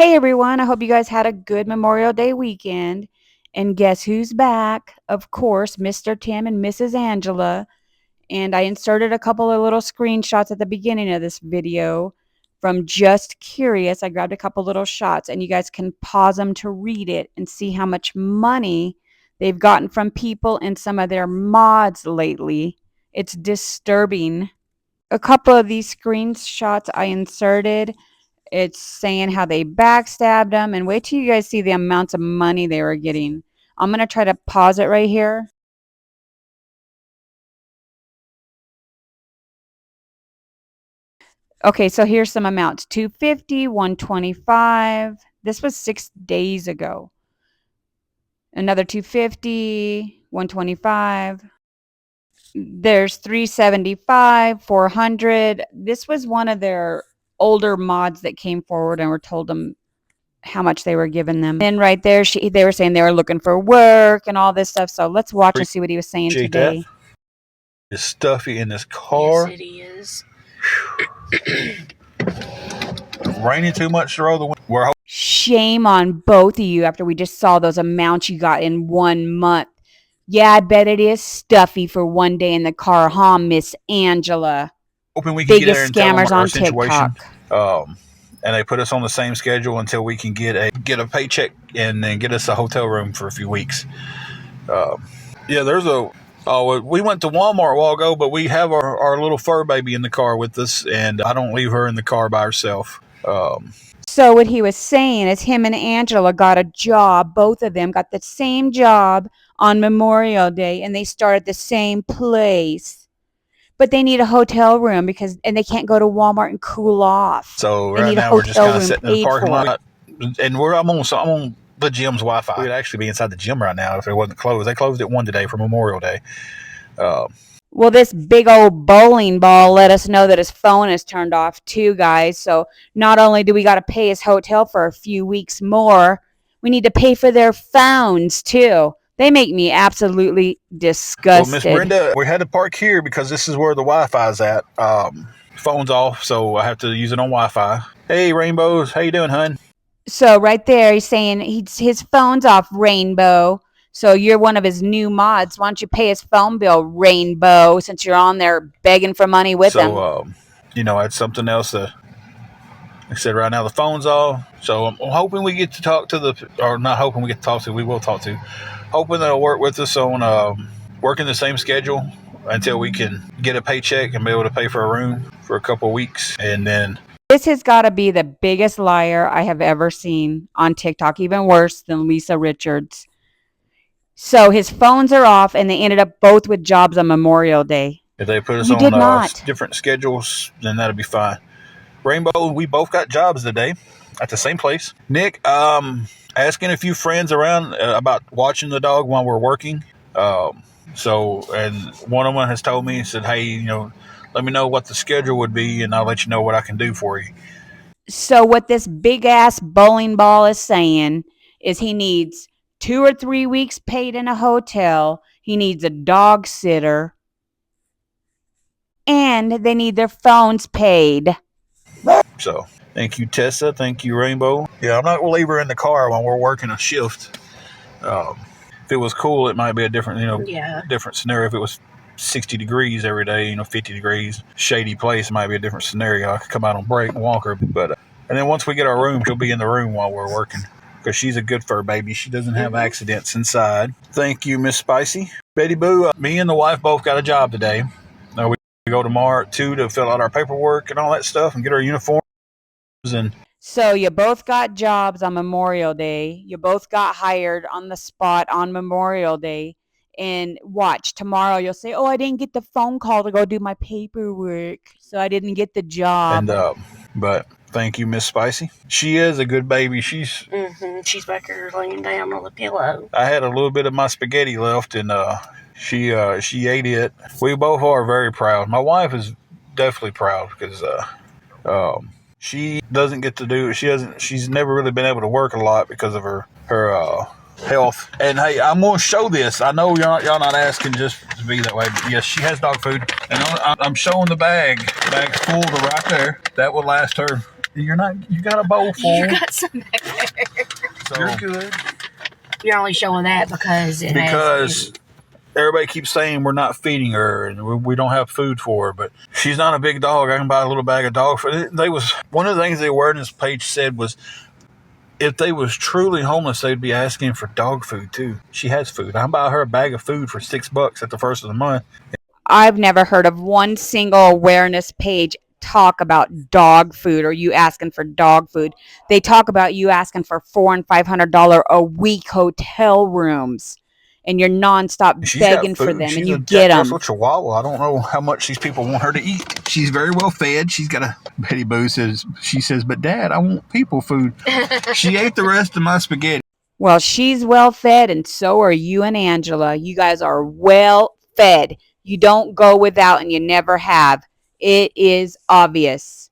Hey everyone, I hope you guys had a good Memorial Day weekend. And guess who's back? Of course, Mr. Tim and Mrs. Angela. And I inserted a couple of little screenshots at the beginning of this video from Just Curious. I grabbed a couple little shots and you guys can pause them to read it and see how much money they've gotten from people and some of their mods lately. It's disturbing. A couple of these screenshots I inserted. It's saying how they backstabbed them, and wait till you guys see the amounts of money they were getting. I'm going to try to pause it right here. Okay, so here's some amounts. $250, $125. This was 6 days ago. Another $250, $125. There's $375, $400. This was one of their older mods that came forward and were told them how much they were giving them. And right there, they were saying they were looking for work and all this stuff. So let's watch and see what he was saying today. It's stuffy in this car. Yes, it is. Raining too much to roll the window. Shame on both of you after we just saw those amounts you got in 1 month. Yeah, I bet it is stuffy for one day in the car, huh, Miss Angela? Hoping we can get there and tell them our situation. And they put us on the same schedule until we can get a paycheck and then get us a hotel room for a few weeks. Yeah, we went to Walmart a while ago, but we have our little fur baby in the car with us, and I don't leave her in the car by herself. So what he was saying is him and Angela got a job. Both of them got the same job on Memorial Day, and they start at the same place. But they need a hotel room and they can't go to Walmart and cool off. So right now we're just kind of sitting in the parking lot, and I'm on the gym's Wi-Fi. We'd actually be inside the gym right now if it wasn't closed. They closed at 1 today for Memorial Day. Well, this big old bowling ball let us know that his phone is turned off too, guys. So not only do we got to pay his hotel for a few weeks more, we need to pay for their phones too. They make me absolutely disgusted. Well, Miss Brenda, we had to park here because this is where the Wi-Fi is at. Phone's off, so I have to use it on Wi-Fi. Hey, Rainbows, how you doing, hun? So right there, he's saying his phone's off, Rainbow. So you're one of his new mods. Why don't you pay his phone bill, Rainbow, since you're on there begging for money with him? So, that's something else. Like I said, right now the phone's off. So I'm hoping we get to talk to we will talk to. Hoping they'll work with us on working the same schedule until we can get a paycheck and be able to pay for a room for a couple of weeks. And then this has got to be the biggest liar I have ever seen on TikTok, even worse than Lisa Richards. So his phones are off, and they ended up both with jobs on Memorial Day. If they put us on different schedules, then that'll be fine. Rainbow, we both got jobs today at the same place. Nick, asking a few friends around about watching the dog while we're working. And one of them has told me, he said, hey, let me know what the schedule would be, and I'll let you know what I can do for you. So what this big-ass bowling ball is saying is he needs 2 or 3 weeks paid in a hotel. He needs a dog sitter. And they need their phones paid. So, thank you, Tessa. Thank you, Rainbow. Yeah, I'm not going to leave her in the car while we're working a shift. If it was cool, it might be a different, different scenario. If it was 60 degrees every day, 50 degrees, shady place, it might be a different scenario. I could come out on break and walk her. But and then once we get our room, she'll be in the room while we're working. Because she's a good fur baby. She doesn't have accidents inside. Thank you, Miss Spicy. Betty Boo, me and the wife both got a job today. We go tomorrow, too, to fill out our paperwork and all that stuff and get our uniforms. So you both got jobs on Memorial Day. You both got hired on the spot on Memorial Day. And watch, tomorrow you'll say, oh, I didn't get the phone call to go do my paperwork, so I didn't get the job. But thank you, Miss Spicy. She is a good baby. She's back here laying down on the pillow. I had a little bit of my spaghetti left, and she ate it. We both are very proud. My wife is definitely proud because she doesn't get to do. She's never really been able to work a lot because of her health. And hey, I'm going to show this. I know y'all not asking just to be that way, but yes, she has dog food, and I'm showing the bag's full to right there. That will last her You're not. You got a bowl full. You got some back there. So you're good. You're only showing that because everybody keeps saying we're not feeding her and we don't have food for her, but she's not a big dog. I can buy a little bag of dog food. One of the things the awareness page said was if they was truly homeless, they'd be asking for dog food too. She has food. I can buy her a bag of food for $6 at the first of the month. I've never heard of one single awareness page talk about dog food or you asking for dog food. They talk about you asking for $400 and $500 a week hotel rooms, and you're nonstop begging for them, and you get them. She's a Chihuahua. I don't know how much these people want her to eat. She's very well fed. She's got a Betty Boo says, but Dad, I want people food. She ate the rest of my spaghetti. Well, she's well fed, and so are you and Angela. You guys are well fed. You don't go without, and you never have. It is obvious.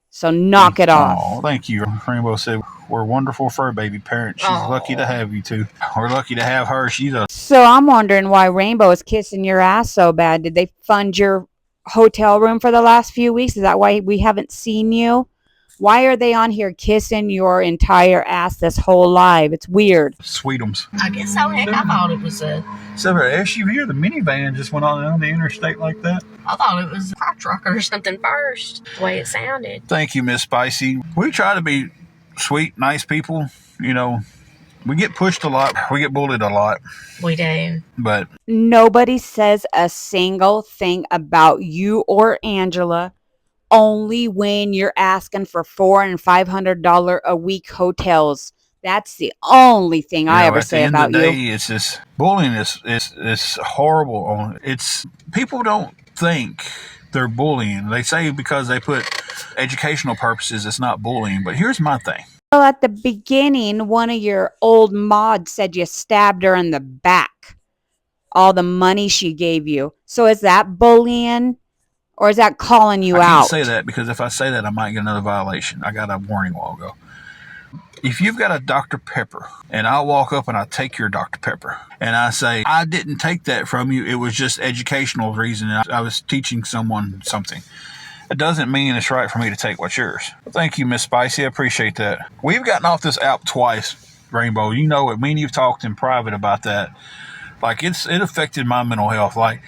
So knock it off. Oh, thank you. Rainbow said, we're wonderful fur baby parents. She's lucky to have you two. We're lucky to have her. So I'm wondering why Rainbow is kissing your ass so bad. Did they fund your hotel room for the last few weeks? Is that why we haven't seen you? Why are they on here kissing your entire ass this whole live? It's weird. Sweetums. I guess so. Heck, I thought it was a... So her SUV or the minivan just went on down the interstate like that? I thought it was a fire truck or something first, the way it sounded. Thank you, Miss Spicy. We try to be sweet, nice people. You know, we get pushed a lot. We get bullied a lot. We do. But nobody says a single thing about you or Angela. Only when you're asking for $400 and $500 a week hotels. That's the only thing I ever say about you. At the end of the day, it's this bullying is horrible. It's people don't think they're bullying. They say because they put educational purposes, it's not bullying. But here's my thing. Well, at the beginning, one of your old mods said you stabbed her in the back. All the money she gave you. So is that bullying? Or is that calling you out? I can't say that because if I say that, I might get another violation. I got a warning a while ago. If you've got a Dr. Pepper and I walk up and I take your Dr. Pepper and I say, I didn't take that from you. It was just educational reason. I was teaching someone something. It doesn't mean it's right for me to take what's yours. Thank you, Miss Spicy. I appreciate that. We've gotten off this app twice, Rainbow. You know it. Me and you've talked in private about that. Like it affected my mental health. Like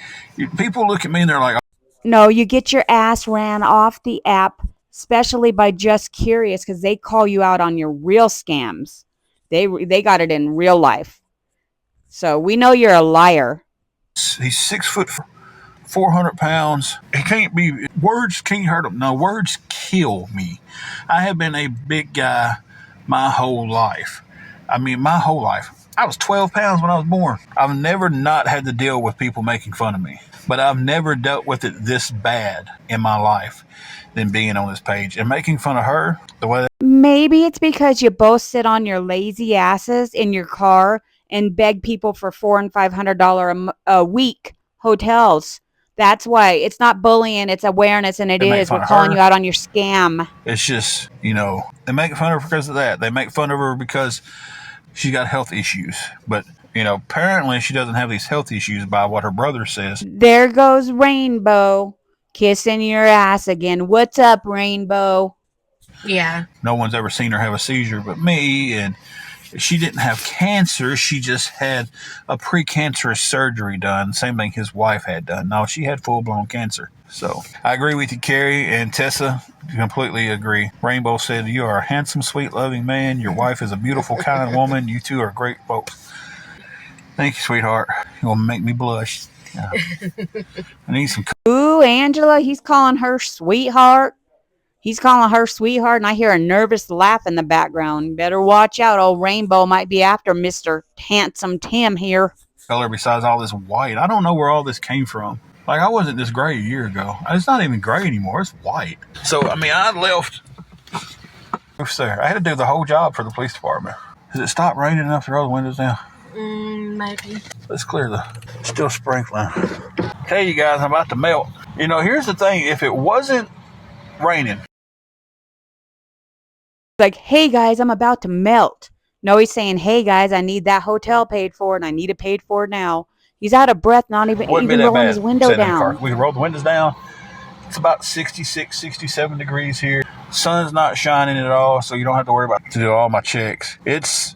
people look at me and they're like, no, you get your ass ran off the app, especially by Just Curious, because they call you out on your real scams. They got it in real life. So we know you're a liar. He's 6 foot, 400 pounds. He can't be. Words can't hurt him. No, words kill me. I have been a big guy my whole life. I mean, my whole life. I was 12 pounds when I was born. I've never not had to deal with people making fun of me. But I've never dealt with it this bad in my life than being on this page. And making fun of her, the way that... Maybe it's because you both sit on your lazy asses in your car and beg people for $400 and $500 a week hotels. That's why. It's not bullying, it's awareness, and it is. We're calling you out on your scam. It's just, you know, they make fun of her because of that. They make fun of her because she got health issues. But... you know, apparently she doesn't have these health issues by what her brother says. There goes Rainbow kissing your ass again. What's up, Rainbow? Yeah. No one's ever seen her have a seizure but me, and she didn't have cancer. She just had a precancerous surgery done. Same thing his wife had done. No, she had full-blown cancer. So I agree with you, Carrie and Tessa. Completely agree. Rainbow said, you are a handsome, sweet, loving man. Your wife is a beautiful, kind woman. You two are great folks. Thank you, sweetheart. You're going to make me blush. Yeah. I need some... Ooh, Angela, he's calling her sweetheart. He's calling her sweetheart, and I hear a nervous laugh in the background. Better watch out. Old Rainbow might be after Mr. Handsome Tim here. Color besides all this white. I don't know where all this came from. Like, I wasn't this gray a year ago. It's not even gray anymore. It's white. So, I mean, I left... there. I had to do the whole job for the police department. Does it stop raining enough to roll the windows down? Maybe. Let's clear the... still sprinkling. Okay, you guys, I'm about to melt. You know, here's the thing. If it wasn't raining... like, hey, guys, I'm about to melt. No, he's saying, hey, guys, I need that hotel paid for, and I need it paid for now. He's out of breath, not even rolling his window down. We can roll the windows down. It's about 66, 67 degrees here. Sun's not shining at all, so you don't have to worry about to do all my checks. It's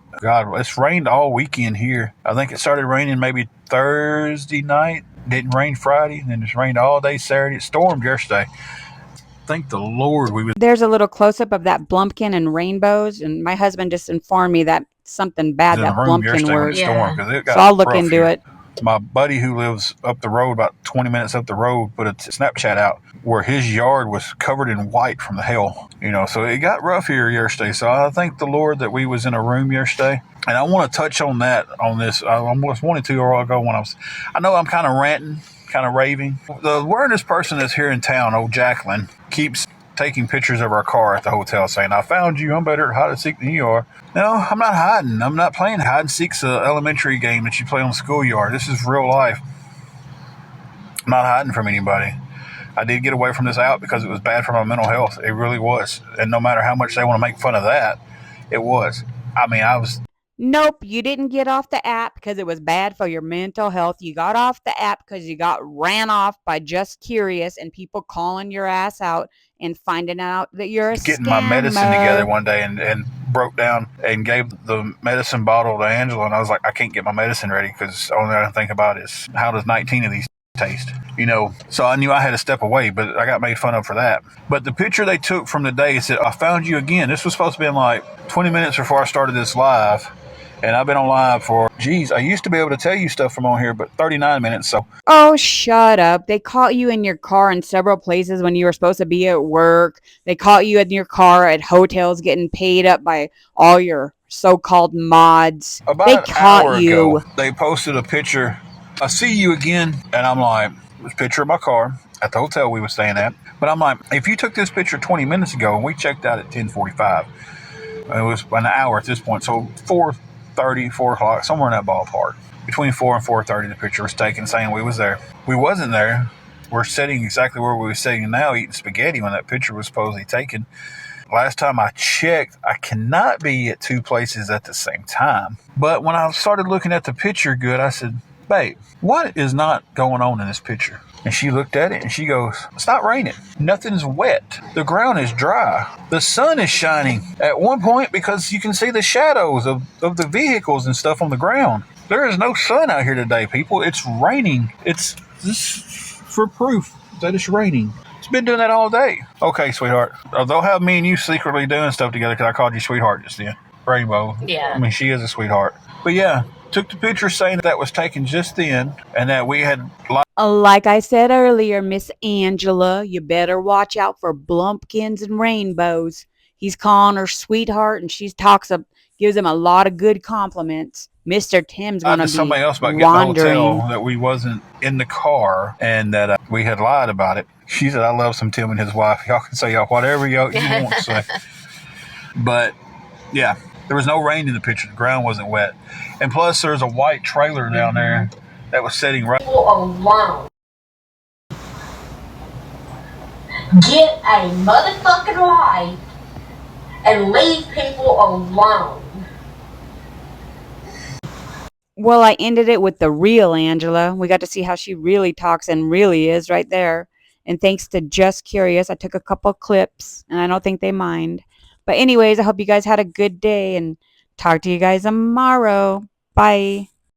rained all weekend here. I think it started raining maybe Thursday night. Didn't rain Friday, and then it's rained all day Saturday. It stormed yesterday. Thank the Lord we was. There's a little close-up of that Blumpkin and rainbows, and my husband just informed me that something bad that Blumpkin worked. It got so I'll look rough into here. it. My buddy who lives up the road, about 20 minutes up the road, put a Snapchat out where his yard was covered in white from the hail. So it got rough here yesterday. So I thank the Lord that we was in a room yesterday. And I want to touch on that on this. I almost wanted to a while ago when I know I'm kind of ranting, kind of raving. The awareness person that's here in town, old Jacqueline, keeps taking pictures of our car at the hotel saying, I found you, I'm better at hide and seek than you are. No, I'm not hiding. I'm not playing hide and seek's an elementary game that you play on the schoolyard. This is real life. I'm not hiding from anybody. I did get away from this app because it was bad for my mental health. It really was. And no matter how much they want to make fun of that, it was. I was. Nope, you didn't get off the app because it was bad for your mental health. You got off the app because you got ran off by Just Curious and people calling your ass out and finding out that you're a getting my medicine together one day and broke down and gave the medicine bottle to Angela, and I was like, I can't get my medicine ready because the only thing I can think about is how does 19 of these taste, so I knew I had to step away, but I got made fun of for that. But the picture they took from the day said, I found you again. This was supposed to be in like 20 minutes before I started this live. And I've been on live for, I used to be able to tell you stuff from on here, but 39 minutes, so. Oh, shut up. They caught you in your car in several places when you were supposed to be at work. They caught you in your car at hotels getting paid up by all your so-called mods. About an hour ago, they posted a picture. I see you again, and I'm like, it was a picture of my car at the hotel we were staying at. But I'm like, if you took this picture 20 minutes ago, and we checked out at 10:45, it was an hour at this point, so 4:30, 4 o'clock, somewhere in that ballpark. Between 4 and 4:30, the picture was taken saying we was there. We wasn't there. We're sitting exactly where we were sitting now, eating spaghetti when that picture was supposedly taken. Last time I checked, I cannot be at two places at the same time. But when I started looking at the picture good, I said, babe, what is not going on in this picture? And she looked at it and she goes, it's not raining. Nothing's wet. The ground is dry. The sun is shining at one point because you can see the shadows of the vehicles and stuff on the ground. There is no sun out here today, people. It's raining. It's this for proof that it's raining. It's been doing that all day. Okay, sweetheart. They'll have me and you secretly doing stuff together because I called you sweetheart just then. Rainbow. Yeah. I mean, she is a sweetheart. But yeah, took the picture saying that was taken just then and that we had... Like I said earlier, Miss Angela, you better watch out for Blumpkins and rainbows. He's calling her sweetheart and she gives him a lot of good compliments. Mr. Tim's going to be somebody else about wandering. Getting the hotel that we wasn't in the car and that we had lied about it. She said, I love some Tim and his wife. Y'all can say whatever you want to say. But, yeah, there was no rain in the picture. The ground wasn't wet. And plus, there's a white trailer down there that was sitting right... People alone. Get a motherfucking life and leave people alone. Well, I ended it with the real Angela. We got to see how she really talks and really is right there. And thanks to Just Curious, I took a couple clips, and I don't think they mind. But anyways, I hope you guys had a good day, and talk to you guys tomorrow. Bye.